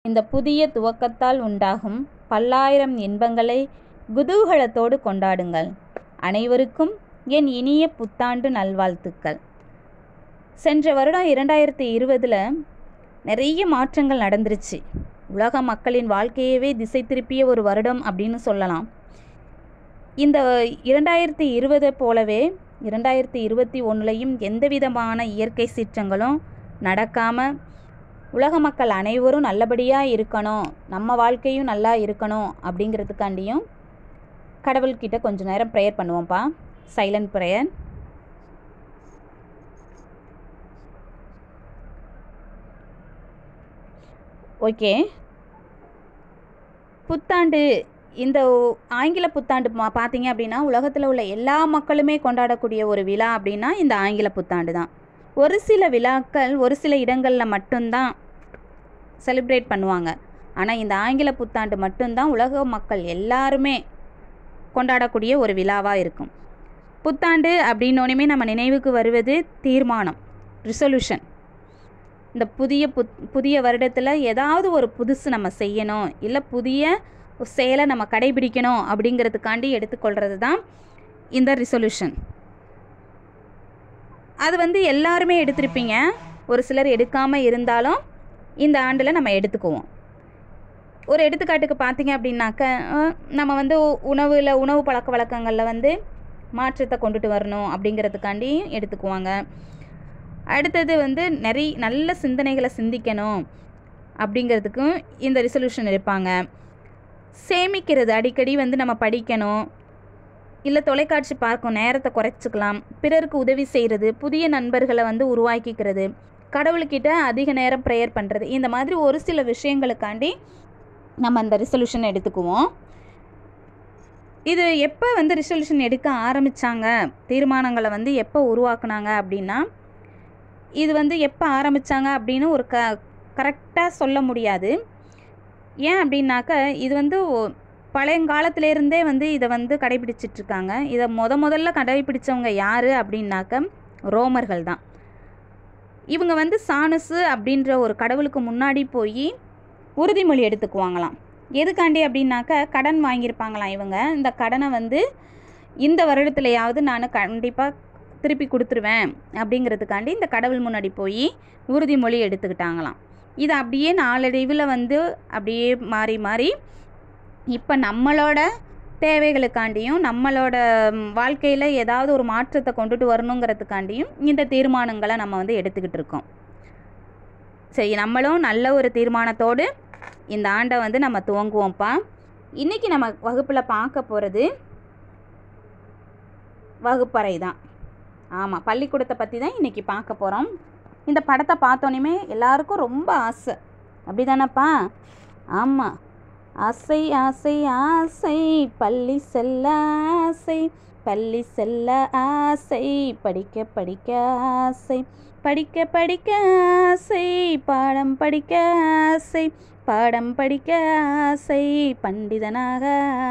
இந்த புதிய துவக்கத்தால் உண்டாகும் பல்லாயிரம் இன்பங்களை குதூகலத்தோடு கொண்டாடுங்கள். அனைவருக்கும் என் இனிய புத்தாண்டு நல்வாழ்த்துக்கள். சென்ற வருடம் 2020 நிறைய மாற்றங்கள் நடந்துருச்சு. உலக மக்களின் வாழ்க்கையவே திசை திருப்பிய ஒரு வருடம் அப்படின்னு சொல்லலாம். இந்த 2020 போலவே 2021 எந்த விதமான இயற்கை சீற்றங்களும் நடக்காமல் உலக மக்கள் அனைவரும் நல்லபடியாக இருக்கணும், நம்ம வாழ்க்கையும் நல்லா இருக்கணும் அப்படிங்கிறதுக்காண்டியும் கடவுள்கிட்ட கொஞ்ச நேரம் ப்ரேயர் பண்ணுவோம்ப்பா. Silent prayer. ஓகே, புத்தாண்டு, இந்த ஆங்கில புத்தாண்டு பார்த்தீங்க அப்படின்னா உலகத்தில் உள்ள எல்லா மக்களுமே கொண்டாடக்கூடிய ஒரு விழா அப்படின்னா இந்த ஆங்கில புத்தாண்டு தான். ஒரு சில விழாக்கள் ஒரு சில இடங்களில் மட்டும்தான் செலிப்ரேட் பண்ணுவாங்க. ஆனால் இந்த ஆங்கில புத்தாண்டு மட்டும்தான் உலக மக்கள் எல்லாருமே கொண்டாடக்கூடிய ஒரு விழாவாக இருக்கும். புத்தாண்டு அப்படின்னோனையுமே நம்ம நினைவுக்கு வருவது தீர்மானம், ரிசொல்யூஷன். இந்த புதிய வருடத்தில் ஏதாவது ஒரு புதுசு நம்ம செய்யணும், இல்லை புதிய செயலை நம்ம கடைபிடிக்கணும் அப்படிங்கிறதுக்காண்டி எடுத்துக்கொள்கிறது தான் இந்த ரிசொல்யூஷன். அது எல்லாருமே எடுத்திருப்பீங்க. ஒரு சிலர் எடுக்காமல் இருந்தாலும் இந்த ஆண்டில் நம்ம எடுத்துக்குவோம். ஒரு எடுத்துக்காட்டுக்கு பார்த்தீங்க அப்படின்னாக்க, நம்ம உணவு பழக்க வழக்கங்களில் மாற்றத்தை கொண்டுட்டு வரணும் அப்படிங்கிறதுக்காண்டி எடுத்துக்குவாங்க. அடுத்தது நல்ல சிந்தனைகளை சிந்திக்கணும் அப்படிங்கிறதுக்கும் இந்த ரிசொல்யூஷன் எடுப்பாங்க. சேமிக்கிறது, அடிக்கடி நம்ம படிக்கணும், இல்லை தொலைக்காட்சி பார்க்கும் நேரத்தை குறைச்சிக்கலாம், பிறருக்கு உதவி செய்கிறது, புதிய நண்பர்களை உருவாக்கிக்கிறது, கடவுள்கிட்ட அதிக நேரம் ப்ரேயர் பண்ணுறது, இந்த மாதிரி ஒரு சில விஷயங்களுக்காண்டி நம்ம அந்த ரிசொல்யூஷன் எடுத்துக்குவோம். இது எப்போ ரிசொல்யூஷன் எடுக்க ஆரம்பித்தாங்க, தீர்மானங்களை எப்போ உருவாக்குனாங்க அப்படின்னா, இது எப்போ ஆரம்பித்தாங்க அப்படின்னு ஒரு கரெக்டாக சொல்ல முடியாது. ஏன் அப்படின்னாக்க, இது பழையங்காலத்திலேருந்தே இதை கடைபிடிச்சிட்ருக்காங்க. இதை முதல்ல கடைபிடித்தவங்க யார் அப்படின்னாக்க ரோமர்கள் தான். இவங்க சானுசு அப்படின்ற ஒரு கடவுளுக்கு முன்னாடி போய் உறுதிமொழி எடுத்துக்குவாங்களாம். எதுக்காண்டி அப்படின்னாக்க, கடன் வாங்கியிருப்பாங்களாம் இவங்க. இந்த கடனை இந்த வருடத்துலையாவது நான் கண்டிப்பாக திருப்பி கொடுத்துருவேன் அப்படிங்கிறதுக்காண்டி இந்த கடவுள் முன்னாடி போய் உறுதிமொழி எடுத்துக்கிட்டாங்களாம். இது அப்படியே நாளடைவில் அப்படியே மாறி மாறி இப்போ நம்மளோட தேவைகளுக்காண்டியும் நம்மளோட வாழ்க்கையில் ஏதாவது ஒரு மாற்றத்தை கொண்டுட்டு வரணுங்கிறதுக்காண்டியும் இந்த தீர்மானங்களை நம்ம எடுத்துக்கிட்டு இருக்கோம். சரி, நம்மளும் நல்ல ஒரு தீர்மானத்தோடு இந்த ஆண்டை நம்ம துவங்குவோம்ப்பா. இன்றைக்கி நம்ம வகுப்பில் பார்க்க போகிறது வகுப்பறை தான். ஆமாம், பள்ளிக்கூடத்தை பற்றி தான் இன்றைக்கி பார்க்க போகிறோம். இந்த படத்தை பார்த்தோன்னே எல்லாருக்கும் ரொம்ப ஆசை, அப்படி தானேப்பா? ஆமாம், ஆசை ஆசை ஆசை பள்ளி செல்ல ஆசை, பள்ளி செல்ல ஆசை, படிக்க படிக்க ஆசை, படிக்க படிக்க ஆசை, பாடம் படிக்க ஆசை, பாடம் படிக்க ஆசை, பண்டிதனாக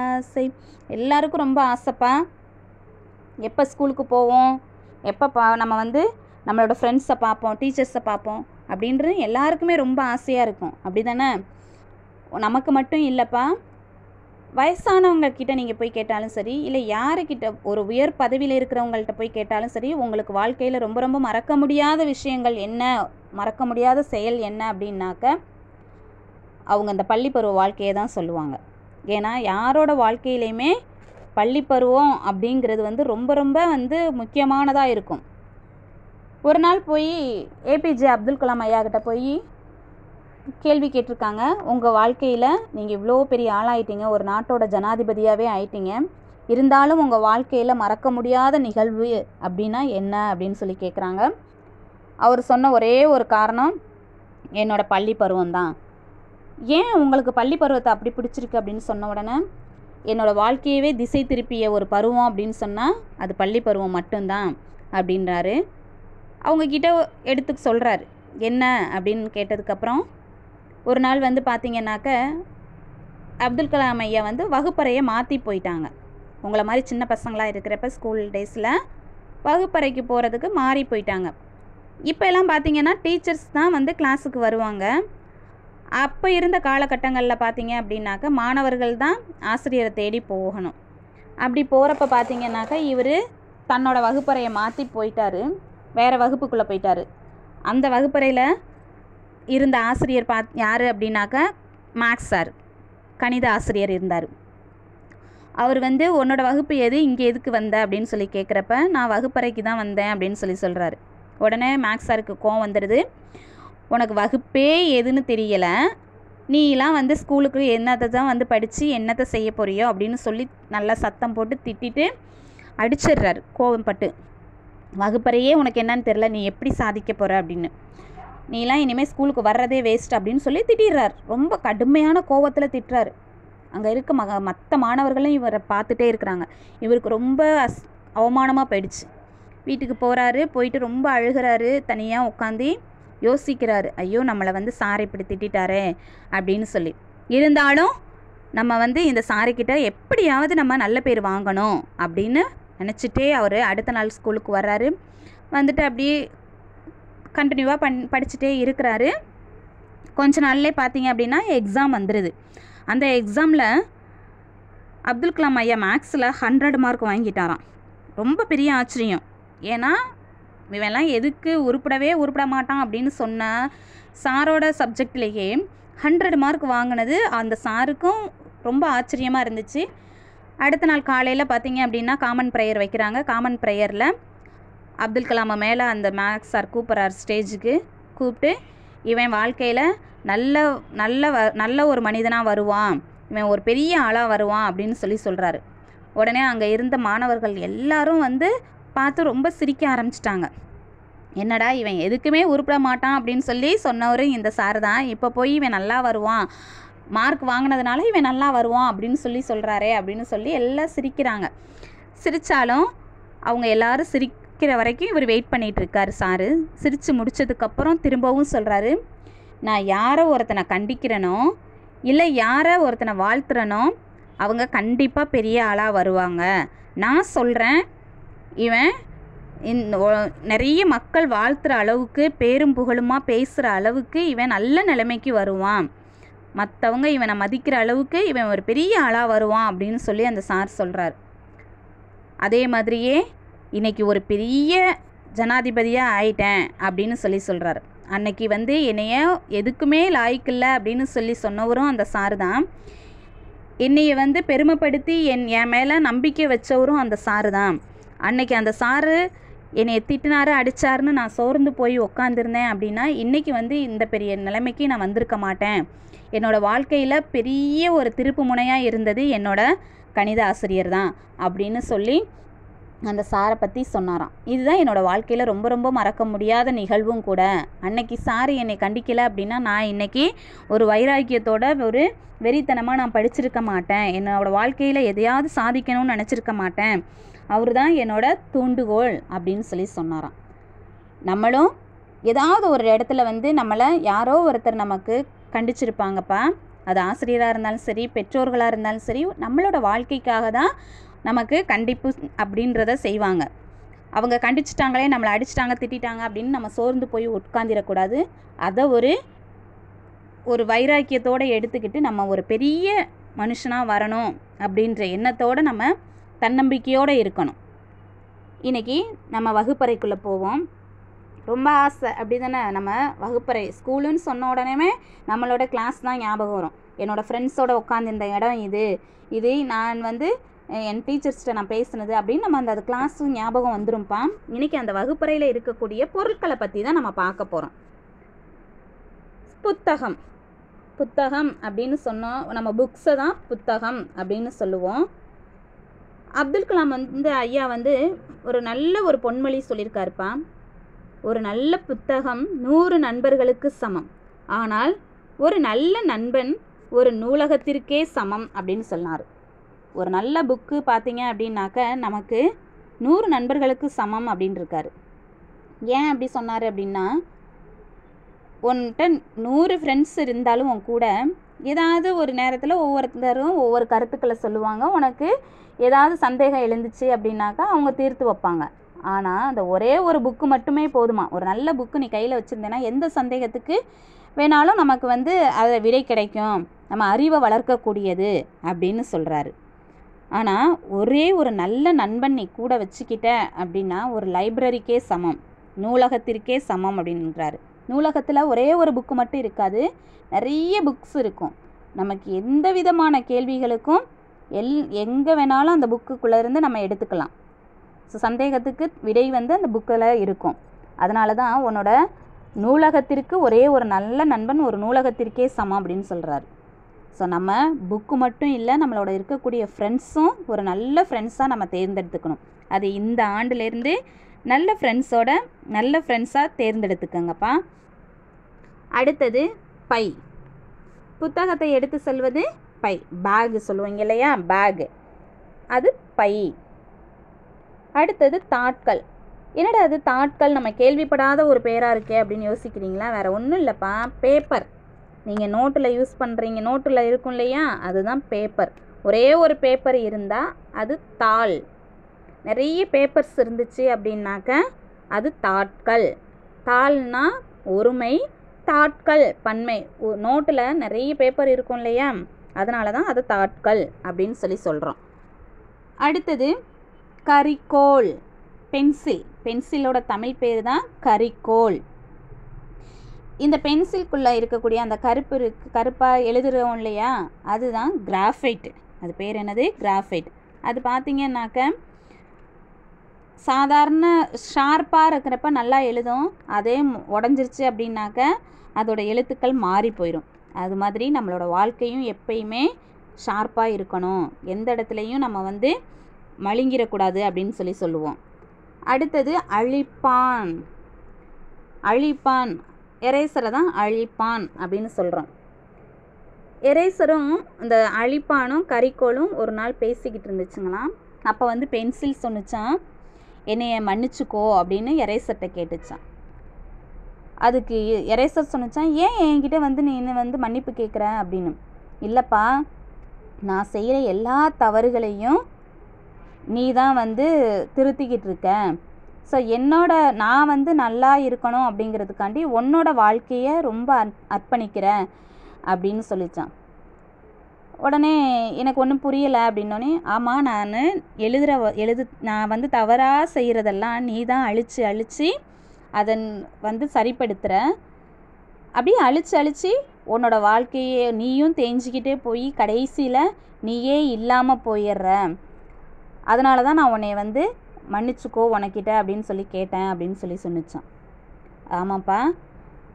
ஆசை. எல்லாருக்கும் ரொம்ப ஆசைப்பா. எப்போ ஸ்கூலுக்கு போவோம், எப்போ நம்ம நம்மளோட ஃப்ரெண்ட்ஸை பார்ப்போம், டீச்சர்ஸை பார்ப்போம் அப்படின்றது எல்லாருக்குமே ரொம்ப ஆசையாக இருக்கும், அப்படி தானே? நமக்கு மட்டும் இல்லைப்பா, வயசானவங்கக்கிட்ட நீங்கள் போய் கேட்டாலும் சரி, இல்லை யாருக்கிட்ட ஒரு உயர் பதவியில் இருக்கிறவங்கள்ட்ட போய் கேட்டாலும் சரி, உங்களுக்கு வாழ்க்கையில் ரொம்ப ரொம்ப மறக்க முடியாத விஷயங்கள் என்ன, மறக்க முடியாத செயல் என்ன அப்படின்னாக்க அவங்க அந்த பள்ளிப்பருவ வாழ்க்கையை தான் சொல்லுவாங்க. ஏன்னா யாரோட வாழ்க்கையிலையுமே பள்ளிப்பருவம் அப்படிங்கிறது ரொம்ப ரொம்ப முக்கியமானதாக இருக்கும். ஒரு நாள் போய் ஏபிஜே அப்துல் கலாம் ஐயா கிட்ட போய் கேள்வி கேட்டிருக்காங்க. உங்கள் வாழ்க்கையில் நீங்கள் இவ்வளோ பெரிய ஆளாயிட்டீங்க, ஒரு நாட்டோட ஜனாதிபதியாகவே ஆயிட்டீங்க, இருந்தாலும் உங்கள் வாழ்க்கையில் மறக்க முடியாத நிகழ்வு அப்படின்னா என்ன அப்படின்னு சொல்லி கேட்குறாங்க. அவர் சொன்ன ஒரே ஒரு காரணம், என்னோடய பள்ளி பருவம் தான். ஏன் உங்களுக்கு பள்ளி பருவத்தை அப்படி பிடிச்சிருக்கு அப்படின்னு சொன்ன உடனே, என்னோடய வாழ்க்கையவே திசை திருப்பிய ஒரு பருவம் அப்படின்னு சொன்னால் அது பள்ளி பருவம் மட்டும்தான் அப்படின்றாரு. அவங்கக்கிட்ட எடுத்து சொல்கிறாரு. என்ன அப்படின்னு கேட்டதுக்கப்புறம் ஒரு நாள் பார்த்தீங்கன்னாக்க அப்துல் கலாம் ஐயா வகுப்பறையை மாற்றி போயிட்டாங்க. உங்களை மாதிரி சின்ன பசங்களாக இருக்கிறப்ப ஸ்கூல் டேஸில் வகுப்பறைக்கு போகிறதுக்கு மாறி போயிட்டாங்க. இப்போ எல்லாம் பார்த்தீங்கன்னா டீச்சர்ஸ் தான் கிளாஸுக்கு வருவாங்க. அப்போ இருந்த காலகட்டங்களில் பார்த்தீங்க அப்படின்னாக்கா மாணவர்கள் தான் ஆசிரியரை தேடி போகணும். அப்படி போகிறப்ப பார்த்தீங்கன்னாக்கா இவர் தன்னோட வகுப்பறையை மாற்றி போயிட்டார், வேறு வகுப்புக்குள்ளே போயிட்டார். அந்த வகுப்பறையில் இருந்த ஆசிரியர் யார் அப்படின்னாக்கா மேக்ஸ் சார், கணித ஆசிரியர் இருந்தார். அவர் வந்து உன்னோட வகுப்பு எது, இங்கே எதுக்கு வந்த அப்படின்னு சொல்லி கேட்குறப்ப நான் வகுப்பறைக்கு தான் வந்தேன் அப்படின்னு சொல்லி சொல்கிறாரு. உடனே மேக்ஸ் சாருக்கு கோவம் வந்துடுது. உனக்கு வகுப்பே எதுன்னு தெரியலை, நீலாம் வந்து ஸ்கூலுக்கு என்னத்தை தான் வந்து படித்து என்னத்தை செய்ய போறியோ அப்படின்னு சொல்லி நல்லா சத்தம் போட்டு திட்டிட்டு அடிச்சிடுறாரு கோவப்பட்டு. வகுப்பறையே உனக்கு என்னன்னு தெரில, நீ எப்படி சாதிக்க போகிற அப்படின்னு, நீலாம் இனிமேல் ஸ்கூலுக்கு வர்றதே வேஸ்ட் அப்படின்னு சொல்லி திட்டிடுறார். ரொம்ப கடுமையான கோவத்தில் திட்டுறாரு. அங்கே இருக்க மற்ற மாணவர்களும் இவரை பார்த்துட்டே இருக்கிறாங்க. இவருக்கு ரொம்ப அவமானமாக போயிடுச்சு. வீட்டுக்கு போகிறாரு, போயிட்டு ரொம்ப அழுகிறாரு, தனியாக உட்காந்து யோசிக்கிறாரு. ஐயோ நம்மளை வந்து சார் இப்படி திட்டாரே அப்படின்னு சொல்லி. இருந்தாலும் நம்ம வந்து இந்த சாரிக்கிட்ட எப்படியாவது நம்ம நல்ல பேர் வாங்கணும் அப்படின்னு நினச்சிட்டே அவர் அடுத்த நாள் ஸ்கூலுக்கு வர்றாரு. வந்துட்டு அப்படியே கண்டினியூவாக படிச்சுட்டே இருக்கிறாரு. கொஞ்ச நாள்லேயே பார்த்தீங்க அப்படின்னா எக்ஸாம் வந்துடுது. அந்த எக்ஸாமில் அப்துல் கலாம் ஐயா மேக்ஸில் 100 மார்க் வாங்கிட்டாராம். ரொம்ப பெரிய ஆச்சரியம். ஏன்னா இவெல்லாம் எதுக்கு உருப்பட மாட்டான் அப்படின்னு சொன்ன சாரோட சப்ஜெக்ட்லேயே 100 மார்க் வாங்கினது அந்த சாருக்கும் ரொம்ப ஆச்சரியமாக இருந்துச்சு. அடுத்த நாள் காலையில் பார்த்தீங்க அப்படின்னா காமன் ப்ரேயர் வைக்கிறாங்க. காமன் ப்ரேயரில் அப்துல் கலாமை மேலே அந்த மேக்ஸ் சார் கூப்பிட்றார் ஸ்டேஜுக்கு. கூப்பிட்டு இவன் வாழ்க்கையில் நல்ல ஒரு மனிதனாக வருவான், இவன் ஒரு பெரிய ஆளாக வருவான் அப்படின்னு சொல்லி சொல்கிறாரு. உடனே அங்கே இருந்த மாணவர்கள் எல்லாரும் வந்து பார்த்து ரொம்ப சிரிக்க ஆரம்பிச்சிட்டாங்க. என்னடா இவன் எதுக்குமே உருப்பட மாட்டான் அப்படின்னு சொல்லி சொன்னவர் இந்த சார் தான், இப்போ போய் இவன் நல்லா வருவான், மார்க் வாங்கினதுனால இவன் நல்லா வருவான் அப்படின்னு சொல்லி சொல்கிறாரே அப்படின்னு சொல்லி எல்லாம் சிரிக்கிறாங்க. சிரித்தாலும் அவங்க எல்லாரும் சிரிக்கிற வரைக்கும் இவர் வெயிட் பண்ணிகிட்ருக்கார் சாரு. சிரித்து முடித்ததுக்கப்புறம் திரும்பவும் சொல்கிறாரு, நான் யாரை ஒருத்தனை கண்டிக்கிறேனோ இல்லை யாரை ஒருத்தனை வாழ்த்துறனோ அவங்க கண்டிப்பாக பெரிய ஆளாக வருவாங்க. நான் சொல்கிறேன், இவன் நிறைய மக்கள் வாழ்த்துற அளவுக்கு பேரும் புகழுமா பேசுகிற அளவுக்கு இவன் நல்ல நிலைமைக்கு வருவான், மற்றவங்க இவனை மதிக்கிற அளவுக்கு இவன் ஒரு பெரிய ஆளாக வருவான் அப்படின்னு சொல்லி அந்த சார் சொல்கிறார். அதே மாதிரியே இன்றைக்கி ஒரு பெரிய ஜனாதிபதியாக ஆயிட்டேன் அப்படின்னு சொல்லி சொல்கிறார். அன்னைக்கு வந்து என்னைய எதுக்குமே லாய்க்கில்லை அப்படின்னு சொல்லி சொன்னவரும் அந்த சார் தான். என்னைய வந்து பெருமைப்படுத்தி என் மேலே நம்பிக்கை வச்சவரும் அந்த சாரு தான். அன்னைக்கு அந்த சாரு என்னை திட்டினாரு அடித்தாருன்னு நான் சோர்ந்து போய் உக்காந்துருந்தேன் அப்படின்னா இன்றைக்கி வந்து இந்த பெரிய நிலைமைக்கு நான் வந்திருக்க மாட்டேன். என்னோடய வாழ்க்கையில் பெரிய ஒரு திருப்பு முனையாக இருந்தது என்னோடய கணித ஆசிரியர் தான் அப்படின்னு சொல்லி அந்த சாரை பற்றி சொன்னாராம். இதுதான் என்னோடய வாழ்க்கையில் ரொம்ப ரொம்ப மறக்க முடியாத நிகழ்வும் கூட. அன்னைக்கு சார் என்னை கண்டிக்கலை அப்படின்னா நான் இன்றைக்கி ஒரு வைராக்கியத்தோட ஒரு வெறித்தனமாக நான் படிச்சிருக்க மாட்டேன், என்னோடய வாழ்க்கையில் எதையாவது சாதிக்கணும்னு நினச்சிருக்க மாட்டேன். அவர் தான் என்னோட தூண்டுகோல் அப்படின்னு சொல்லி சொன்னாராம். நம்மளும் ஏதாவது ஒரு இடத்துல வந்து நம்மளை யாரோ ஒருத்தர் நமக்கு கண்டிச்சிருப்பாங்கப்பா, அது ஆசிரியராக இருந்தாலும் சரி பெற்றோர்களாக இருந்தாலும் சரி, நம்மளோட வாழ்க்கைக்காக தான் நமக்கு கண்டிப்பு அப்படின்றத செய்வாங்க. அவங்க கண்டிச்சிட்டாங்களே, நம்மளை அடிச்சிட்டாங்க திட்டாங்க அப்படின்னு நம்ம சோர்ந்து போய் உட்காந்துடக்கூடாது. அதை ஒரு வைராக்கியத்தோடு எடுத்துக்கிட்டு நம்ம ஒரு பெரிய மனுஷனாக வரணும் அப்படின்ற எண்ணத்தோடு நம்ம தன்னம்பிக்கையோடு இருக்கணும். இன்றைக்கி நம்ம வகுப்பறைக்குள்ளே போவோம். ரொம்ப ஆசை அப்படி தானே, நம்ம வகுப்பறை ஸ்கூலுன்னு சொன்ன உடனே நம்மளோட கிளாஸ் தான் ஞாபகம் வரும். என்னோடய ஃப்ரெண்ட்ஸோடு உட்காந்துருந்த இடம் இது நான் வந்து என் டீச்சர்ஸ்கிட்ட நான் பேசுனது அப்படின்னு நம்ம அந்த கிளாஸு ஞாபகம் வந்துரும்ப்பா. இன்றைக்கி அந்த வகுப்பறையில் இருக்கக்கூடிய பொருட்களை பற்றி தான் நம்ம பார்க்க போகிறோம். புத்தகம் அப்படின்னு சொன்னோம், நம்ம புக்ஸை தான் புத்தகம் அப்படின்னு சொல்லுவோம். அப்துல் கலாம் வந்து ஐயா வந்து ஒரு நல்ல ஒரு பொன்மொழி சொல்லியிருக்காருப்பா. ஒரு நல்ல புத்தகம் 100 நண்பர்களுக்கு சமம், ஆனால் ஒரு நல்ல நண்பன் ஒரு நூலகத்திற்கே சமம் அப்படின்னு சொன்னார். ஒரு நல்ல புக்கு பார்த்தீங்க அப்படின்னாக்க நமக்கு 100 நண்பர்களுக்கு சமம் அப்படின்னு இருக்காரு. ஏன் அப்படி சொன்னார் அப்படின்னா, உன்கிட்ட 100 ஃப்ரெண்ட்ஸ் இருந்தாலும் உன் கூட ஏதாவது ஒரு நேரத்தில் ஒவ்வொருத்தரும் ஒவ்வொரு கருத்துக்களை சொல்லுவாங்க. உனக்கு ஏதாவது சந்தேகம் எழுந்துச்சு அப்படின்னாக்கா அவங்க தீர்த்து வைப்பாங்க. ஆனால் அந்த ஒரே ஒரு புக்கு மட்டுமே போதுமா, ஒரு நல்ல புக்கு நீ கையில் வச்சுருந்தேன்னா எந்த சந்தேகத்துக்கு வேணாலும் நமக்கு வந்து அதில் விடை கிடைக்கும், நம்ம அறிவை வளர்க்கக்கூடியது அப்படின்னு சொல்கிறாரு. ஆனால் ஒரே ஒரு நல்ல நண்பன் நீ கூட வச்சுக்கிட்ட அப்படின்னா ஒரு லைப்ரரிக்கே சமம், நூலகத்திற்கே சமம் அப்படின்றாரு. நூலகத்தில் ஒரே ஒரு புக்கு மட்டும் இருக்காது, நிறைய புக்ஸ் இருக்கும். நமக்கு எந்த விதமான கேள்விகளுக்கும் எங்கே வேணாலும் அந்த புக்குக்குள்ளே இருந்து நம்ம எடுத்துக்கலாம். ஸோ சந்தேகத்துக்கு விடை வந்து அந்த புக்கில் இருக்கும். அதனால தான் உன்னோட நூலகத்திற்கு ஒரே ஒரு நல்ல நண்பன் ஒரு நூலகத்திற்கே சமம் அப்படின்னு சொல்கிறாரு. ஸோ நம்ம புக்கு மட்டும் இல்லை, நம்மளோட இருக்கக்கூடிய ஃப்ரெண்ட்ஸும் ஒரு நல்ல ஃப்ரெண்ட்ஸாக நம்ம தேர்ந்தெடுத்துக்கணும். அது இந்த ஆண்டுலேருந்து நல்ல ஃப்ரெண்ட்ஸாக தேர்ந்தெடுத்துக்கங்கப்பா. அடுத்தது பை. புத்தகத்தை எடுத்து செல்வது பை. பேகு சொல்லுவீங்க இல்லையா, பேகு, அது பை. அடுத்தது தாட்கள். என்னடா அது தாட்கள், நம்ம கேள்விப்படாத ஒரு பேராக இருக்கே அப்படின்னு யோசிக்கிறீங்களா? வேறு ஒன்றும் இல்லைப்பா, பேப்பர். நீங்கள் நோட்டில் யூஸ் பண்ணுறீங்க, நோட்டில் இருக்கும் இல்லையா, அதுதான் பேப்பர். ஒரே ஒரு பேப்பர் இருந்தால் அது தாள். நிறைய பேப்பர்ஸ் இருந்துச்சு அப்படின்னாக்க அது தாட்கள். தாள்னா ஒருமை, தாட்கள் பன்மை. நோட்டில் நிறைய பேப்பர் இருக்கும் இல்லையா, அதனால தான் அது தாட்கள் அப்படின்னு சொல்கிறோம். அடுத்தது கரிக்கோல். பென்சிலோட தமிழ் பேர் தான் கரிக்கோல். இந்த பென்சிலுக்குள்ளே இருக்கக்கூடிய அந்த கருப்பாக எழுதுகிறோம் இல்லையா, அதுதான் கிராஃபைட். அது பேர் என்னது? கிராஃபைட். அது பார்த்திங்கன்னாக்க சாதாரண ஷார்ப்பாக இருக்கிறப்ப நல்லா எழுதும், அதே உடஞ்சிருச்சு அப்படின்னாக்க அதோட எழுத்துக்கள் மாறி போயிடும். அது மாதிரி நம்மளோட வாழ்க்கையும் எப்பயுமே ஷார்ப்பாக இருக்கணும், எந்த இடத்துலையும் நம்ம வந்து மழுங்கிடக்கூடாது அப்படின்னு சொல்லுவோம். அடுத்தது அழிப்பான். எரேசரை தான் அழிப்பான் அப்படின்னு சொல்கிறோம். எரேசரும் இந்த அழிப்பானும் கரிக்கோளும் ஒரு நாள் பேசிக்கிட்டு இருந்துச்சுங்களாம். அப்போ வந்து பென்சில் சொன்னிச்சான், என்னைய மன்னிச்சுக்கோ அப்படின்னு எரேசர்கிட்ட கேட்டுச்சான். அதுக்கு எரேசர் சொன்னிச்சான், ஏன் என்கிட்ட வந்து நீ வந்து மன்னிப்பு கேட்குற அப்படின்னு. இல்லைப்பா, நான் செய்கிற எல்லா தவறுகளையும் நீ தான் வந்து திருத்திக்கிட்டு இருக்க. ஸோ நான் வந்து நல்லா இருக்கணும் அப்படிங்கிறதுக்காண்டி உன்னோட வாழ்க்கையை ரொம்ப அர்ப்பணிக்கிறேன் அப்படின்னு சொல்லிச்சான். உடனே எனக்கு ஒன்றும் புரியலை அப்படின்னோடனே, ஆமாம், நான் வந்து தவறாக செய்கிறதெல்லாம் நீ தான் அழித்து அதன் வந்து சரிப்படுத்துகிற. அப்படியே அழித்து உன்னோட வாழ்க்கையை நீயும் தேஞ்சிக்கிட்டே போய் கடைசியில் நீயே இல்லாமல் போயிடுற. அதனால தான் நான் உன்னை வந்து மன்னிச்சுக்கோ உனக்கிட்ட அப்படின்னு கேட்டேன் அப்படின்னு சொன்னிச்சான். ஆமாப்பா.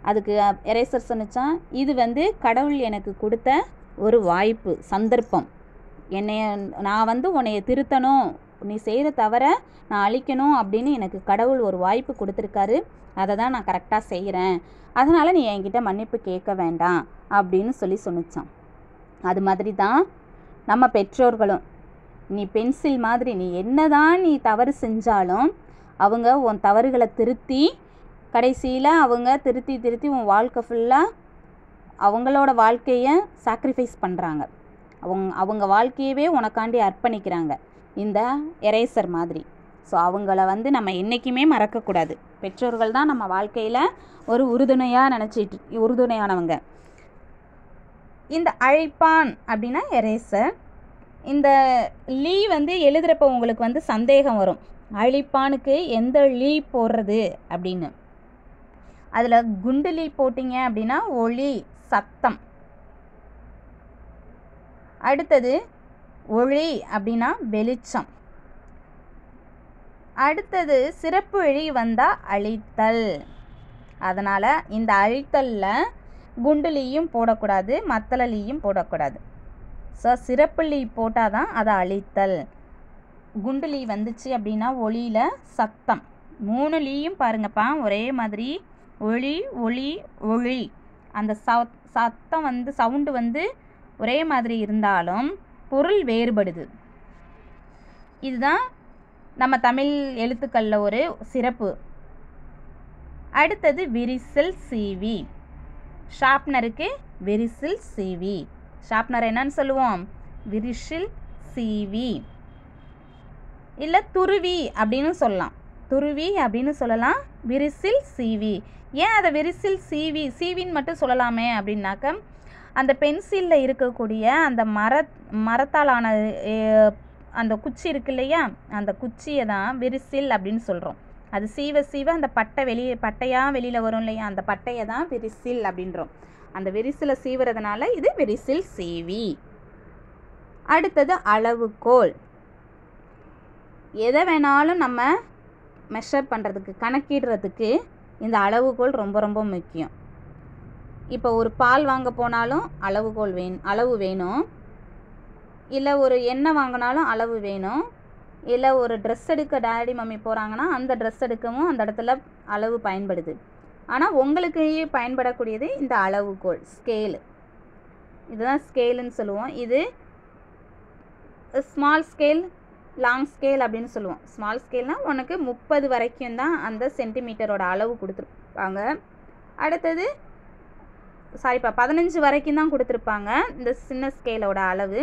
அதுக்கு எரேசர் சொன்னிச்சான், இது வந்து கடவுள் எனக்கு கொடுத்த ஒரு வாய்ப்பு, சந்தர்ப்பம். நான் வந்து உன்னைய திருத்தணும், நீ செய்கிற தவிர நான் அழிக்கணும் அப்படின்னு எனக்கு கடவுள் ஒரு வாய்ப்பு கொடுத்துருக்காரு. அதை தான் நான் கரெக்டாக செய்கிறேன், அதனால் நீ என்கிட்ட மன்னிப்பு கேட்க வேண்டாம் அப்படின்னு சொன்னிச்சான். அது மாதிரி தான் நம்ம பெற்றோர்களும். நீ பென்சில் மாதிரி, நீ நீ தவறு செஞ்சாலும் அவங்க உன் தவறுகளை திருத்தி கடைசியில் அவங்க திருத்தி உன் வாழ்க்கை ஃபுல்லாக அவங்களோட வாழ்க்கையை சாக்ரிஃபைஸ் பண்ணுறாங்க. அவங்க வாழ்க்கையவே உனக்காண்டி அர்ப்பணிக்கிறாங்க, இந்த எரேசர் மாதிரி. ஸோ அவங்கள வந்து நம்ம என்றைக்குமே மறக்கக்கூடாது. பெற்றோர்கள் தான் நம்ம வாழ்க்கையில் ஒரு உறுதுணையானவங்க. இந்த அழிப்பான் அப்படின்னா எரேசர். இந்த லீ வந்து எழுதுகிறப்ப உங்களுக்கு வந்து சந்தேகம் வரும், அழிப்பானுக்கு எந்த லீ போடுறது அப்படின்னு. அதில் குண்டு லீ போட்டிங்க அப்படின்னா ஒளி, சத்தம். அடுத்தது ஒளி அப்படின்னா வெளிச்சம். அடுத்தது சிறப்பு இழி வந்தால் அழித்தல். அதனால் இந்த அழித்தலில் குண்டுலியும் போடக்கூடாது, மத்தளலியும் போடக்கூடாது. ஸோ சிறப்பு லீ போட்டால் தான் அதை அழித்தல். குண்டுலி வந்துச்சு அப்படின்னா ஒளியில் சத்தம். 3 லீயும் பாருங்கப்பா ஒரே மாதிரி, ஒளி ஒளி ஒளி. அந்த சத்தம் வந்து சவுண்டு வந்து ஒரே மாதிரி இருந்தாலும் பொருள் வேறுபடுது. இதுதான் நம்ம தமிழ் எழுத்துக்களில் ஒரு சிறப்பு. அடுத்தது விரிசல் சீவி. ஷார்ப்னருக்கு விரிசல் சீவி. ஷார்ப்னர் என்னன்னு சொல்லுவோம்? விரிசல் சீவி இல்லை துருவி அப்படின்னு சொல்லலாம். துருவி அப்படின்னு சொல்லலாம், விரிசில் சீவி. ஏன் அதை விரிசில் சீவின்னு மட்டும் சொல்லலாமே அப்படின்னாக்க, அந்த பென்சிலில் இருக்கக்கூடிய அந்த மரத்தாலான அந்த குச்சி இருக்கு இல்லையா, அந்த குச்சியை தான் விரிசில் அப்படின்னு சொல்கிறோம். அது சீவ அந்த பட்டையாக வெளியில் வரும் இல்லையா, அந்த பட்டையை தான் விரிசில் அப்படின்றோம். அந்த விரிசிலை சீவுறதுனால இது விரிசில் சீவி. அடுத்தது அளவுகோல். எதை வேணாலும் நம்ம மெஷர் பண்ணுறதுக்கு, கணக்கிடுறதுக்கு இந்த அளவுகோல் ரொம்ப ரொம்ப முக்கியம். இப்போ ஒரு பால் வாங்க போனாலும் அளவு வேணும், இல்லை ஒரு எண்ணெய் வாங்கினாலும் அளவு வேணும், இல்லை ஒரு ட்ரெஸ் எடுக்க டேடி மம்மி போகிறாங்கன்னா அந்த ட்ரெஸ் எடுக்கவும் அந்த இடத்துல அளவு பயன்படுது. ஆனால் உங்களுக்கு பயன்படக்கூடியது இந்த அளவுகோல், ஸ்கேலு. இதுதான் ஸ்கேலுன்னு சொல்லுவோம். இது ஸ்மால் ஸ்கேல், லாங் ஸ்கேல் அப்படின்னு சொல்லுவோம். ஸ்மால் ஸ்கேல்னால் உனக்கு 30 வரைக்கும் தான் அந்த சென்டிமீட்டரோட அளவு கொடுத்துருப்பாங்க. அடுத்தது 15 வரைக்கும் தான் கொடுத்துருப்பாங்க இந்த சின்ன ஸ்கேலோட அளவு.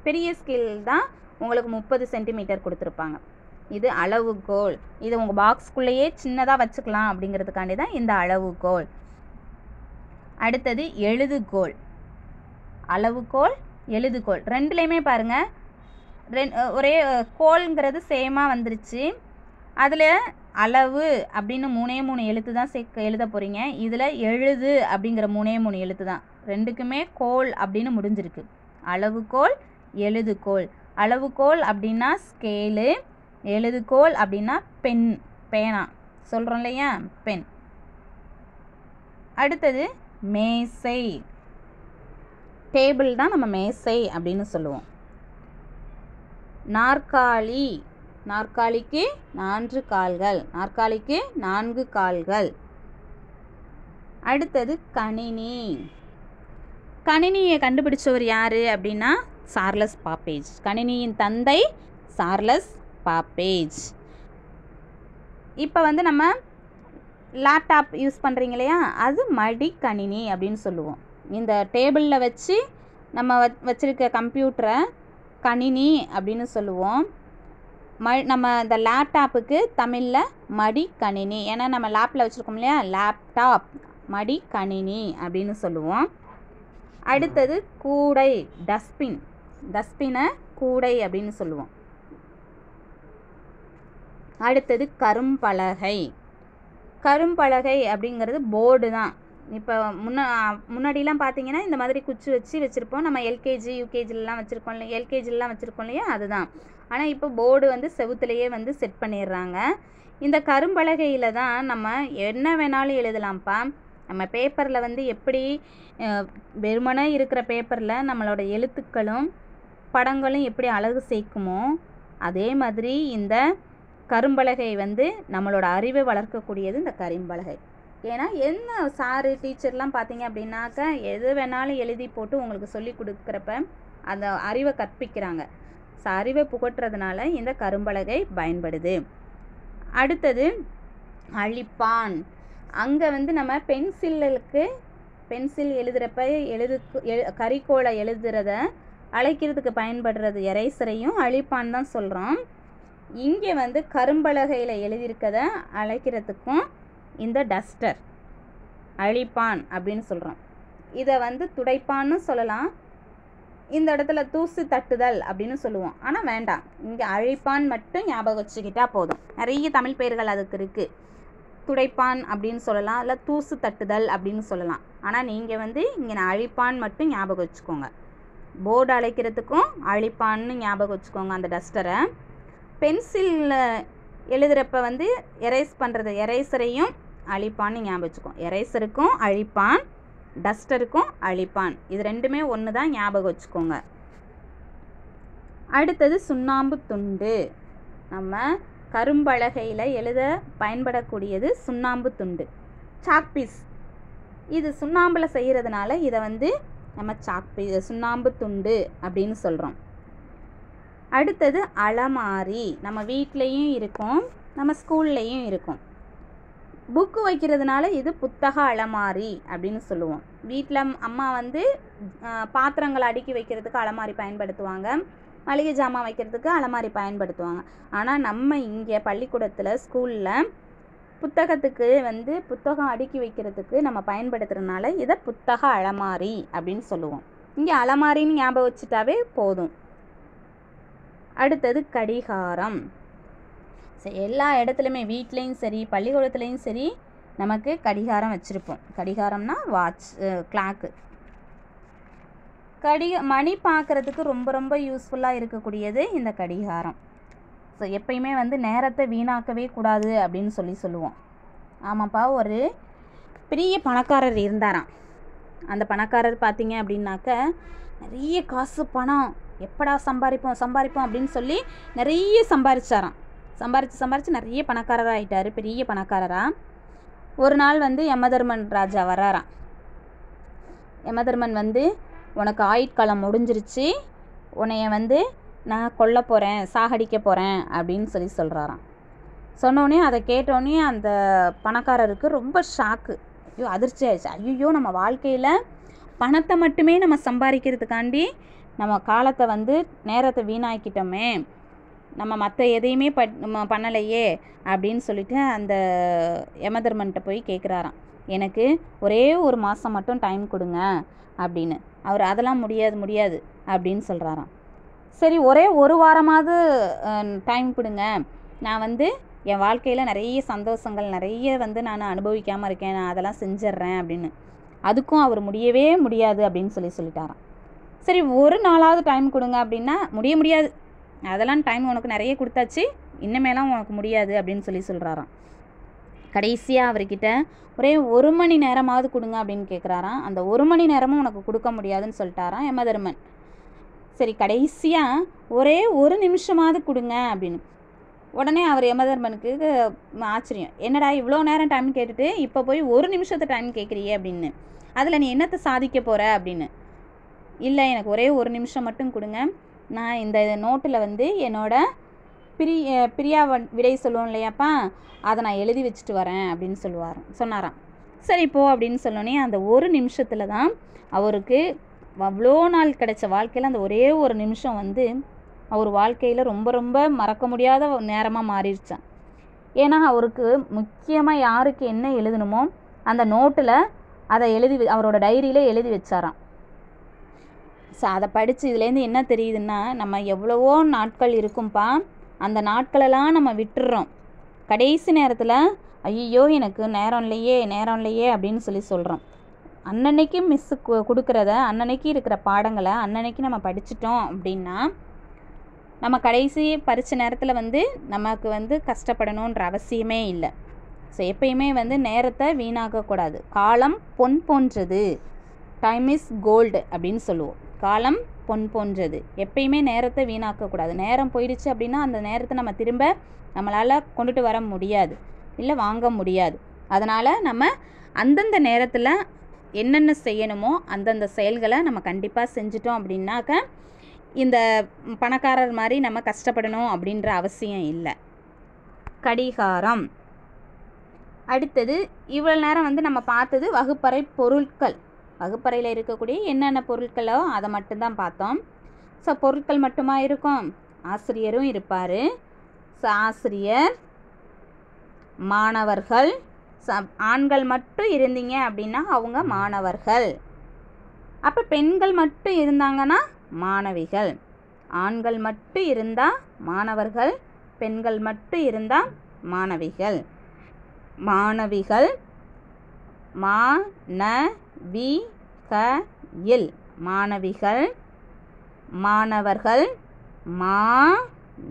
பெரிய ஸ்கேல் தான் உங்களுக்கு 30 சென்டிமீட்டர் கொடுத்துருப்பாங்க. இது அளவுகோல். இது உங்கள் பாக்ஸ்குள்ளேயே சின்னதாக வச்சுக்கலாம் அப்படிங்கிறதுக்காண்டி தான் இந்த அளவுகோல். அடுத்தது எழுதுகோல். அளவுகோல், எழுதுகோல் ரெண்டுலேயுமே பாருங்கள், ஒரே கோல்ங்கிறது சேமாக வந்துருச்சு. அதில் அளவு அப்படின்னு 3 எழுத்து தான் எழுத போகிறீங்க. இதில் எழுது அப்படிங்கிற 3 எழுத்து தான். ரெண்டுக்குமே கோல் அப்படின்னு முடிஞ்சிருக்கு. அளவுகோல், எழுதுகோல். அளவுகோல் அப்படின்னா ஸ்கேலு, எழுதுகோல் அப்படின்னா பேனா சொல்கிறோம் இல்லையா, பென். அடுத்தது மேசை. டேபிள் தான் நம்ம மேசை அப்படின்னு சொல்லுவோம். நாற்காலி. நாற்காலிக்கு 4 கால்கள். நாற்காலிக்கு 4 கால்கள். அடுத்தது கணினி. கணினியை கண்டுபிடிச்சவர் யார் அப்படின்னா சார்லஸ் பாப்பேஜ். கணினியின் தந்தை சார்லஸ் பாப்பேஜ். இப்போ நம்ம லேப்டாப் யூஸ் பண்ணுறீங்க இல்லையா, அது மடிக்கணினி அப்படின்னு சொல்லுவோம். இந்த டேபிளில் வச்சு நம்ம வச்சுருக்க கம்ப்யூட்டரை கணினி அப்படின்னு சொல்லுவோம். நம்ம இந்த லேப்டாப்புக்கு தமிழில் மடிக்கணினி. ஏன்னா நம்ம லேப்பில் வச்சுருக்கோம் இல்லையா, லேப்டாப், மடிக்கணினி அப்படின்னு சொல்லுவோம். அடுத்தது கூடை, டஸ்ட்பின். டஸ்ட்பினை கூடை அப்படின்னு சொல்லுவோம். அடுத்தது கரும்பலகை. கரும்பலகை அப்படிங்கிறது போர்டு தான். இப்போ முன்னாடிலாம் பார்த்தீங்கன்னா இந்த மாதிரி குச்சி வச்சுருப்போம். நம்ம எல்கேஜி யூகேஜிலலாம் வச்சுருக்கோம் இல்லையா, எல்கேஜிலலாம் வச்சுருக்கோம் இல்லையா, அதுதான். ஆனால் இப்போ போர்டு செவுத்துலேயே செட் பண்ணிடுறாங்க. இந்த கரும்பலகையில் தான் நம்ம என்ன வேணாலும் எழுதலாம்ப்பா. நம்ம பேப்பரில் எப்படி வெறுமனே இருக்கிற பேப்பரில் நம்மளோட எழுத்துக்களும் படங்களும் எப்படி அழகு சேர்க்குமோ, அதே மாதிரி இந்த கரும்பலகை நம்மளோட அறிவை வளர்க்கக்கூடியது இந்த கரும்பலகை. ஏன்னா என்ன சாரு டீச்சர்லாம் பார்த்தீங்க அப்படின்னாக்கா எது வேணாலும் எழுதி போட்டு உங்களுக்கு சொல்லி கொடுக்குறப்ப அந்த அறிவை கற்பிக்கிறாங்க. அறிவை புகட்டுறதுனால இந்த கரும்பலகை பயன்படுது. அடுத்தது அழிப்பான். அங்கே நம்ம பென்சில் எழுதுகிறப்ப கரிக்கோளை எழுதுறத அழைக்கிறதுக்கு பயன்படுறது எரேசரையும் அழிப்பான் தான் சொல்கிறோம். இங்கே கரும்பலகையில் எழுதியிருக்கத அழைக்கிறதுக்கும் இந்த டஸ்டர், அழிப்பான் அப்படின்னு சொல்கிறோம். இதை துடைப்பான்னு சொல்லலாம். இந்த இடத்துல தூசு தட்டுதல் அப்படின்னு சொல்லுவோம். ஆனால் வேண்டாம், இங்கே அழிப்பான் மட்டும் ஞாபகம் வச்சுக்கிட்டா போதும். நிறைய தமிழ் பெயர்கள் அதுக்கு இருக்குது. துடைப்பான் அப்படின்னு சொல்லலாம், இல்லை தூசு தட்டுதல் அப்படின்னு சொல்லலாம். ஆனால் நீங்கள் இங்கே நான் அழிப்பான் மட்டும் ஞாபகம் வச்சுக்கோங்க. போர்டு அழைக்கிறதுக்கும் அழிப்பான்னு ஞாபகம் வச்சுக்கோங்க அந்த டஸ்டரை. பென்சிலில் எழுதுகிறப்ப எரேஸ் பண்ணுறது எரேசரையும் அழிப்பான்னு ஞாபகம் வச்சுக்கோங்க. எரேசருக்கும் அழிப்பான், டஸ்டருக்கும் அழிப்பான், இது ரெண்டுமே ஒன்று தான், ஞாபகம் வச்சுக்கோங்க. அடுத்தது சுண்ணாம்பு துண்டு. நம்ம கரும்பலகையில் எழுத பயன்படக்கூடியது சுண்ணாம்பு துண்டு, சாக்பீஸ். இது சுண்ணாம்பில் செய்கிறதுனால இதை நம்ம சுண்ணாம்பு துண்டு அப்படின்னு சொல்கிறோம். அடுத்தது அலமாரி. நம்ம வீட்லேயும் இருக்கும், நம்ம ஸ்கூல்லையும் இருக்கும். புக்கு வைக்கிறதுனால இது புத்தக அலமாரி அப்படின்னு சொல்லுவோம். வீட்டில் அம்மா பாத்திரங்களை அடுக்கி வைக்கிறதுக்கு அலமாரி பயன்படுத்துவாங்க. மளிகை ஜாமான் வைக்கிறதுக்கு அலமாரி பயன்படுத்துவாங்க. ஆனால் நம்ம இங்கே பள்ளிக்கூடத்தில் ஸ்கூலில் புத்தகத்துக்கு வந்து புத்தகம் அடுக்கி வைக்கிறதுக்கு நம்ம பயன்படுத்துகிறதுனால இதை புத்தக அலமாரி அப்படின்னு சொல்லுவோம். இங்கே அலமாரின்னு ஞாபகம் வச்சுட்டாவே போதும். அடுத்தது கடிகாரம். எல்லா இடத்துலையுமே வீட்லேயும் சரி பள்ளிக்கூடத்துலேயும் சரி நமக்கு கடிகாரம் வச்சுருப்போம். கடிகாரம்னா வாட்ச், கிளாக்கு. மணி பார்க்குறதுக்கு ரொம்ப ரொம்ப யூஸ்ஃபுல்லாக இருக்கக்கூடியது இந்த கடிகாரம். ஸோ எப்பயுமே வந்து நேரத்தை வீணாக்கவே கூடாது அப்படின்னு சொல்லுவோம். ஆமாப்பா, ஒரு பெரிய பணக்காரர் இருந்தாராம். அந்த பணக்காரர் பார்த்தீங்க அப்படின்னாக்க நிறைய காசு பணம் எப்படா சம்பாதிப்போம் அப்படின்னு சொல்லி நிறைய சம்பாதிச்சாராம். சம்பாரித்து நிறைய பணக்காரராக ஆகிட்டார், பெரிய பணக்காரராக. ஒரு நாள் வந்து யமதர்மன் ராஜா வராராம். யமதர்மன் வந்து, உனக்கு ஆயுட்காலம் முடிஞ்சிருச்சு, உன்னைய வந்து நான் கொல்ல போகிறேன், சாகடிக்க போகிறேன் அப்படின்னு சொல்கிறாராம். சொன்னோடனே அதை கேட்டோடனே அந்த பணக்காரருக்கு ரொம்ப ஷாக்கு, அதிர்ச்சி ஆயிடுச்சு. ஐயோ, நம்ம வாழ்க்கையில் பணத்தை மட்டுமே நம்ம சம்பாதிக்கிறதுக்காண்டி நம்ம காலத்தை வந்து நேரத்தை வீணாக்கிட்டோமே, நம்ம மற்ற எதையுமே பண்ணலையே அப்படின்னு சொல்லிட்டு அந்த யமதர்மன்கிட்ட போய் கேட்குறாராம். எனக்கு ஒரே ஒரு மாதம் மட்டும் டைம் கொடுங்க அப்படின்னு. அவர் அதெல்லாம் முடியாது அப்படின்னு சொல்கிறாராம். சரி, ஒரே ஒரு வாரமாவது டைம் கொடுங்க, நான் வந்து என் வாழ்க்கையில் நிறைய சந்தோஷங்கள் நிறைய வந்து நான் அனுபவிக்காமல் இருக்கேன், நான் அதெல்லாம் செஞ்சிட்றேன் அப்படின்னு. அதுக்கும் அவர் முடியவே முடியாது அப்படின்னு சொல்லிட்டாராம். சரி, ஒரு நாளாவது டைம் கொடுங்க அப்படின்னா, முடியாது, அதெல்லாம் டைம் உனக்கு நிறைய கொடுத்தாச்சு, இன்னமேலாம் உனக்கு முடியாது அப்படின்னு சொல்கிறாராம். கடைசியாக அவர்கிட்ட ஒரே 1 மணி நேரமாவது கொடுங்க அப்படின்னு கேட்குறாராம். அந்த 1 மணி நேரமும் உனக்கு கொடுக்க முடியாதுன்னு சொல்லிட்டாராம் யமதர்மன். சரி, கடைசியாக ஒரே 1 நிமிஷமாவது கொடுங்க அப்படின்னு. உடனே அவர் யமதர்மனுக்கு ஆச்சரியம், என்னடா இவ்வளோ நேரம் டைம் கேட்டுட்டு இப்போ போய் 1 நிமிஷத்தை டைம் கேட்குறியே அப்படின்னு, அதில் நீ என்னத்தை சாதிக்க போகிற அப்படின்னு. இல்லை, எனக்கு ஒரே 1 நிமிஷம் மட்டும் கொடுங்க, நான் இந்த நோட்டில் வந்து என்னோட பிரியா விடை சொல்லுவோம் இல்லையாப்பா, அதை நான் எழுதி வச்சுட்டு வரேன் அப்படின்னு சொன்னாராம். சரி போ அப்படின்னு சொன்னோன்னே அந்த 1 நிமிஷத்தில் தான் அவருக்கு அவ்வளோ நாள் கிடைச்ச வாழ்க்கையில் அந்த ஒரே 1 நிமிஷம் வந்து அவர் வாழ்க்கையில் ரொம்ப ரொம்ப மறக்க முடியாத நேரமாக மாறிடுச்சான். ஏன்னா அவருக்கு முக்கியமாக யாருக்கு என்ன எழுதணுமோ அந்த நோட்டில் அதை அவரோட டைரியில் எழுதி வச்சாராம். ஸோ அதை படித்து இதுலேருந்து என்ன தெரியுதுன்னா, நம்ம எவ்வளவோ நாட்கள் இருக்கும்பா, அந்த நாட்களெல்லாம் நம்ம விட்டுடுறோம். கடைசி நேரத்தில் ஐயோ எனக்கு நேரம் இல்லையே அப்படின்னு சொல்கிறோம். அன்னன்னைக்கு மிஸ்ஸு கொடுக்குறத, அன்னன்னைக்கு இருக்கிற பாடங்களை அன்னன்னைக்கு நம்ம படிச்சிட்டோம் அப்படின்னா நம்ம கடைசி பரீட்சை நேரத்தில் வந்து நமக்கு வந்து கஷ்டப்படணுன்ற அவசியமே இல்லை. ஸோ எப்பயுமே வந்து நேரத்தை வீணாக்கக்கூடாது. காலம் பொன் போன்றது, டைம் இஸ் கோல்டு அப்படின்னு சொல்லுவோம். காலம் பொன் போன்றது, எப்பயுமே நேரத்தை வீணாக்கக்கூடாது. நேரம் போயிடுச்சு அப்படின்னா அந்த நேரத்தை நம்ம திரும்ப நம்மளால் கொண்டுட்டு வர முடியாது, இல்லை வாங்க முடியாது. அதனால் நம்ம அந்தந்த நேரத்தில் என்னென்ன செய்யணுமோ அந்தந்த செயல்களை நம்ம கண்டிப்பாக செஞ்சிட்டோம் அப்படின்னாக்க இந்த பணக்காரர் மாதிரி நம்ம கஷ்டப்படணும் அப்படின்ற அவசியம் இல்லை. கடிகாரம். அடுத்தது இவ்வளோ நேரம் வந்து நம்ம பார்த்தது வகுப்பறை பொருட்கள். வகுப்பறையில் இருக்கக்கூடிய என்னென்ன பொருட்களோ அதை மட்டும்தான் பார்த்தோம். ஸோ பொருட்கள் மட்டுமா இருக்கும், ஆசிரியரும் இருப்பார். ஸோ ஆசிரியர், மாணவர்கள், ஆண்கள் மட்டும் இருந்தீங்க அப்படின்னா அவங்க மாணவர்கள். அப்போ பெண்கள் மட்டும் இருந்தாங்கன்னா மாணவிகள். ஆண்கள் மட்டும் இருந்தால் மாணவர்கள், பெண்கள் மட்டும் இருந்தால் மாணவிகள். மாணவிகள், மாணவிகள், மாணவிகள், மாணவர்கள், மாணவர்கள்,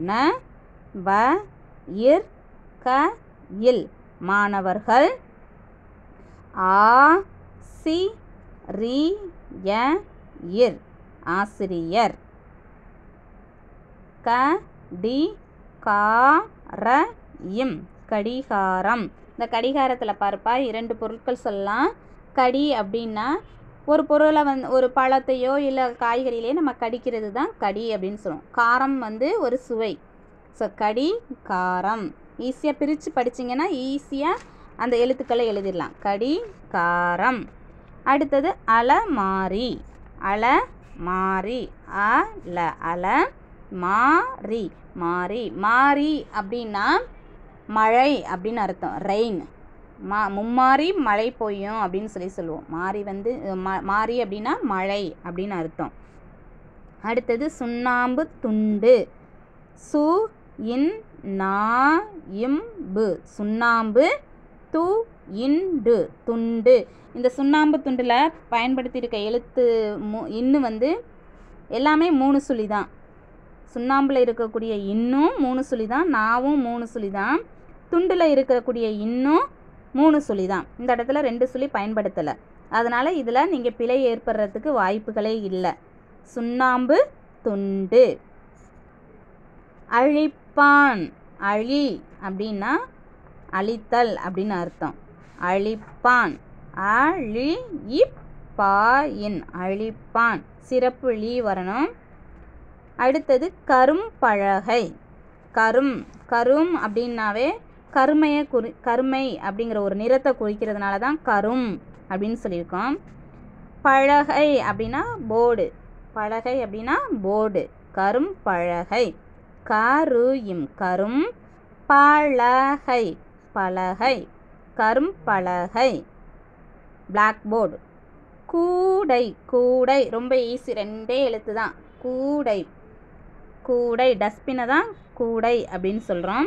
மாணவர்கள், ஆசிரியர், ஆசிரியர். கடிகாரம், கடிகாரம். இந்த கடிகாரத்தில் பார்ப்பா 2 பொருட்கள் சொல்லலாம். கடி அப்படின்னா ஒரு பொருளை வந்து ஒரு பழத்தையோ இல்லை காய்கறியிலையோ நம்ம கடிக்கிறது தான் கடி அப்படின்னு சொல்லுவோம். காரம் வந்து ஒரு சுவை. ஸோ கடி காரம் ஈஸியாக பிரித்து படிச்சிங்கன்னா ஈஸியாக அந்த எழுத்துக்களை எழுதிடலாம். கடி காரம். அடுத்தது அலமாரி. அலமாரி, அல மாரி மாரி மாரி அப்படின்னா மழை அப்படின்னு அர்த்தம். ரெயின். மும்மாரி மழை பொய்யும் அப்படின்னு சொல்லுவோம். மாரி வந்து மாரி அப்படின்னா மழை அப்படின்னு அர்த்தம். அடுத்தது சுண்ணாம்பு துண்டு. சு இன் நா இம்பு சுண்ணாம்பு. து இண்டு துண்டு. இந்த சுண்ணாம்பு துண்டில் பயன்படுத்தியிருக்க எழுத்து இன்னும் வந்து எல்லாமே 3 சுழி தான். சுண்ணாம்பில் இருக்கக்கூடிய இன்னும் 3 சுழி தான். நாவும் 3 சுழி தான். துண்டில் இருக்கக்கூடிய இன்னும் 3 சுழி தான். இந்த இடத்துல 2 சுழி பயன்படுத்தலை. அதனால் இதில் நீங்கள் பிழை ஏற்படுறதுக்கு வாய்ப்புகளே இல்லை. சுண்ணாம்பு துண்டு. அழிப்பான். அழி அப்படின்னா அழித்தல் அப்படின்னு அர்த்தம். அழிப்பான். அழிப்பாயின் அழிப்பான். சிறப்பு லீ வரணும். அடுத்தது கரும்பலகை. கரும் அப்படின்னாவே கருமை அப்படிங்கிற ஒரு நிறத்தை குறிக்கிறதுனால தான் கரும் அப்படின்னு சொல்லியிருக்கோம். பலகை அப்படின்னா போர்டு. பலகை அப்படின்னா போர்டு. கரும்பலகை. கரும் பலகை பலகை கரும்பலகை. Black board. கூடை. கூடை ரொம்ப ஈஸி, 2 எழுத்து தான். கூடை. கூடை டஸ்ட்பினை தான் கூடை அப்படின்னு சொல்கிறோம்.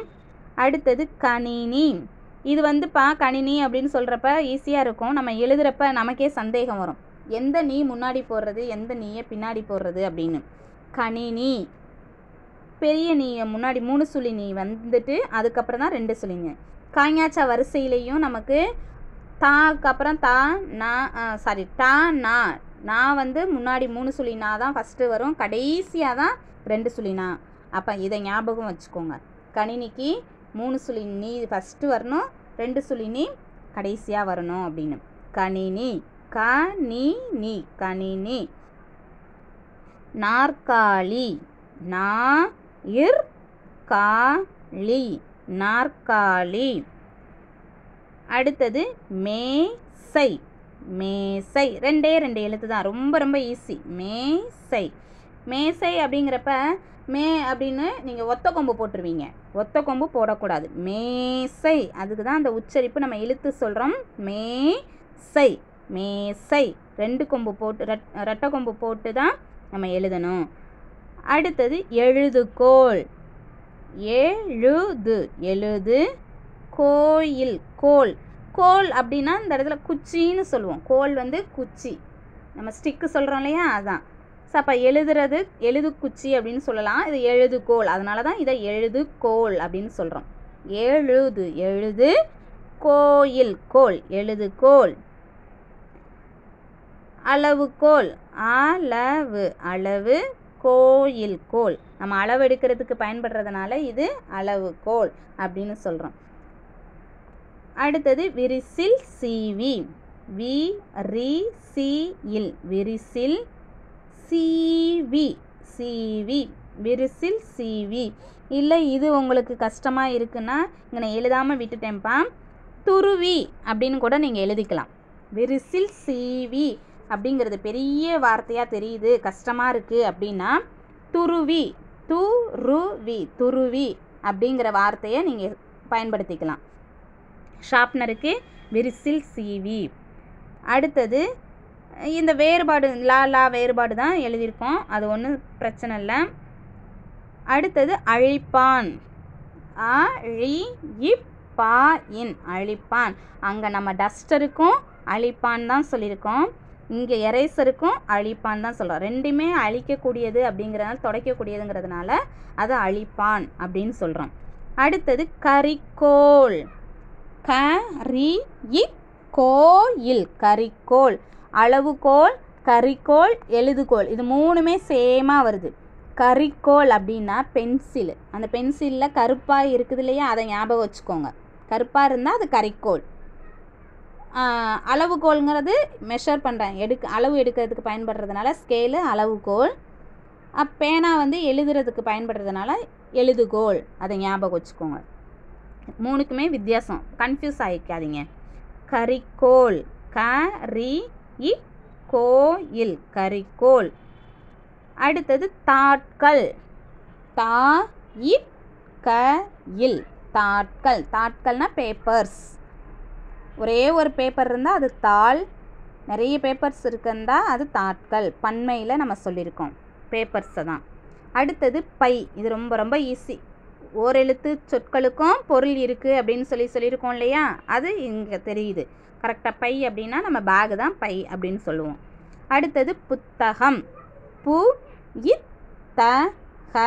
அடுத்தது கணினி. இது வந்து கணினி அப்படின்னு சொல்கிறப்ப ஈஸியாக இருக்கும். நம்ம எழுதுகிறப்ப நமக்கே சந்தேகம் வரும், எந்த நீ முன்னாடி போடுறது, எந்த நீயை பின்னாடி போடுறது அப்படின்னு. கணினி பெரிய நீயை முன்னாடி 3 சுழி நீ வந்துட்டு அதுக்கப்புறம் தான் 2 சுழிங்க. காய்ஞாச்சா வரிசையிலையும் நமக்கு தாக்கு அப்புறம் டா நா வந்து முன்னாடி 3 சுழி நா தான் ஃபஸ்ட்டு வரும், கடைசியாக தான் 2 சுழி நா. அப்போ இதை ஞாபகம் வச்சுக்கோங்க. கணினிக்கு 3 சுழி நீ ஃபஸ்ட்டு வரணும், 2 சுழி நீ கடைசியாக வரணும் அப்படின்னு. கணினி. கணினி கணினி. நாற்காலி. காளி நாற்காலி. அடுத்தது மேசை. மேசை 2 எழுத்து தான். ரொம்ப ரொம்ப ஈஸி. மேசை. மேசை அப்படிங்கிறப்ப அப்படின்னு நீங்கள் ஒத்த கொம்பு போட்டுருவீங்க. ஒத்த கொம்பு போடக்கூடாது. மேசை அதுக்கு தான் அந்த உச்சரிப்பு நம்ம இழுத்து சொல்கிறோம். மேசை மேசை 2 கொம்பு போட்டு ரெட்டை கொம்பு போட்டு தான் நம்ம எழுதணும். அடுத்தது எழுதுகோல். எழுது கோயில். கோல் அப்படின்னா இந்த இடத்துல குச்சின்னு சொல்லுவோம். கோல் வந்து குச்சி, நம்ம ஸ்டிக்கு சொல்கிறோம் இல்லையா, அதுதான். ஸோ அப்போ எழுது குச்சி அப்படின்னு சொல்லலாம். இது எழுதுகோல், அதனால தான் இதை எழுதுகோல் அப்படின்னு சொல்கிறோம். எழுது கோயில். கோல் எழுதுகோல். அளவுகோல். அளவு கோயில் கோல். நம்ம அளவு எடுக்கிறதுக்கு பயன்படுறதுனால இது அளவுகோல் அப்படின்னு சொல்கிறோம். அடுத்தது விரிசில் சீவி. விரிசில் சீவி. விரிசில் சீவி. இல்லை இது உங்களுக்கு கஷ்டமாக இருக்குன்னா இங்கே நான் எழுதாமல் விட்டுட்டேன்ப்பா, துருவி அப்படின்னு கூட நீங்கள் எழுதிக்கலாம். விரிசில் சீவி அப்படிங்கிறது பெரிய வார்த்தையாக தெரியுது, கஷ்டமாக இருக்குது அப்படின்னா துருவி. துருவி அப்படிங்கிற வார்த்தையை நீங்கள் பயன்படுத்திக்கலாம். ஷார்ப்னருக்கு விரிசில் சீவி. அடுத்தது இந்த வேறுபாடு லா வேறுபாடு தான் எழுதியிருக்கோம், அது ஒன்றும் பிரச்சனை இல்லை. அடுத்தது அழிப்பான். அழிப்பான். அங்கே நம்ம டஸ்டருக்கும் அழிப்பான் தான் சொல்லியிருக்கோம், இங்கே எரேசருக்கும் அழிப்பான் தான் சொல்கிறோம். ரெண்டுமே அழிக்கக்கூடியது அப்படிங்கிறதுனால, துடைக்கக்கூடியதுங்கிறதுனால அது அழிப்பான் அப்படின்னு சொல்கிறோம். அடுத்தது கரிக்கோல். கோயில் கரிக்கோல். அளவுகோல், கரிக்கோல், எழுதுகோல் இது 3மே சேமாக வருது. கரிக்கோல் அப்படின்னா பென்சில். அந்த பென்சிலில் கருப்பாக இருக்குது இல்லையா, அதை ஞாபகம் வச்சுக்கோங்க. கருப்பாக இருந்தால் அது கரிக்கோல். அளவுகோல்ங்கிறது மெஷர் பண்ணுறேன், அளவு எடுக்கிறதுக்கு பயன்படுறதுனால ஸ்கேலு அளவுகோல். பேனா வந்து எழுதுறதுக்கு பயன்படுறதுனால எழுதுகோல், அதை ஞாபகம் வச்சுக்கோங்க. 3க்குமே வித்தியாசம், கன்ஃபியூஸ் ஆகிக்காதீங்க. கரிக்கோல். கோயில் கரிக்கோல். அடுத்தது தாட்கள். தா இட் க இல் தாட்கள். தாட்கள்னா பேப்பர்ஸ். ஒரே ஒரு பேப்பர் இருந்தால் அது தாள், நிறைய பேப்பர்ஸ் இருக்குந்தா அது தாட்கள். பன்மையில் நம்ம சொல்லியிருக்கோம் பேப்பர்ஸை தான். அடுத்தது பை. இது ரொம்ப ரொம்ப ஈஸி. ஓரெழுத்து சொற்களுக்கும் பொருள் இருக்குது அப்படின்னு சொல்லியிருக்கோம் இல்லையா, அது இங்கே தெரியுது கரெக்டாக. பை அப்படின்னா நம்ம பேகு தான் பை அப்படின்னு சொல்லுவோம். அடுத்தது புத்தகம். பு இத் த ஹ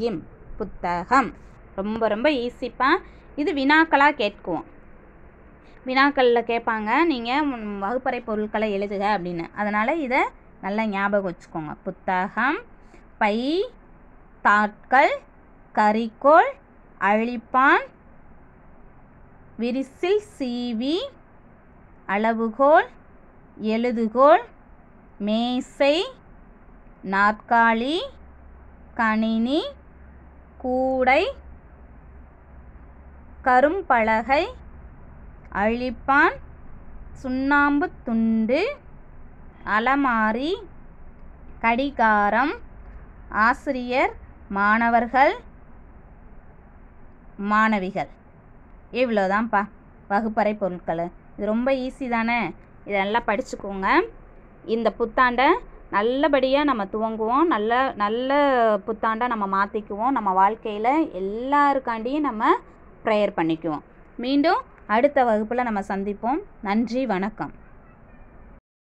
இம் புத்தகம். ரொம்ப ரொம்ப ஈஸிப்பா. இது வினாக்களாக கேட்குவோம். வினாக்களில் கேட்பாங்க நீங்கள் வகுப்பறை பொருட்களை எழுதுக அப்படின்னு. அதனால் இதை நல்லா ஞாபகம் வச்சுக்கோங்க. புத்தகம், பை, தாட்கள், கரிக்கோல், அழிப்பான், விரிசில் சீவி, அளவுகோல், எழுதுகோல், மேசை, நாற்காலி, கணினி, கூடை, கரும்பலகை, அழிப்பான், சுண்ணாம்பு துண்டு, அலமாரி, கடிகாரம், ஆசிரியர், மாணவர்கள், மாணவிகள். இவ்வளோதான்ப்பா வகுப்பறை பொருட்கள். இது ரொம்ப ஈஸி தானே. இதை நல்லா படிச்சுக்கோங்க. இந்த புத்தாண்டை நல்லபடியாக நம்ம துவங்குவோம். நல்ல புத்தாண்டாக நம்ம மாற்றிக்குவோம். நம்ம வாழ்க்கையில் எல்லாருக்காண்டியும் நம்ம ப்ரேயர் பண்ணிக்குவோம். மீண்டும் அடுத்த வகுப்பில் நம்ம சந்திப்போம். நன்றி, வணக்கம்.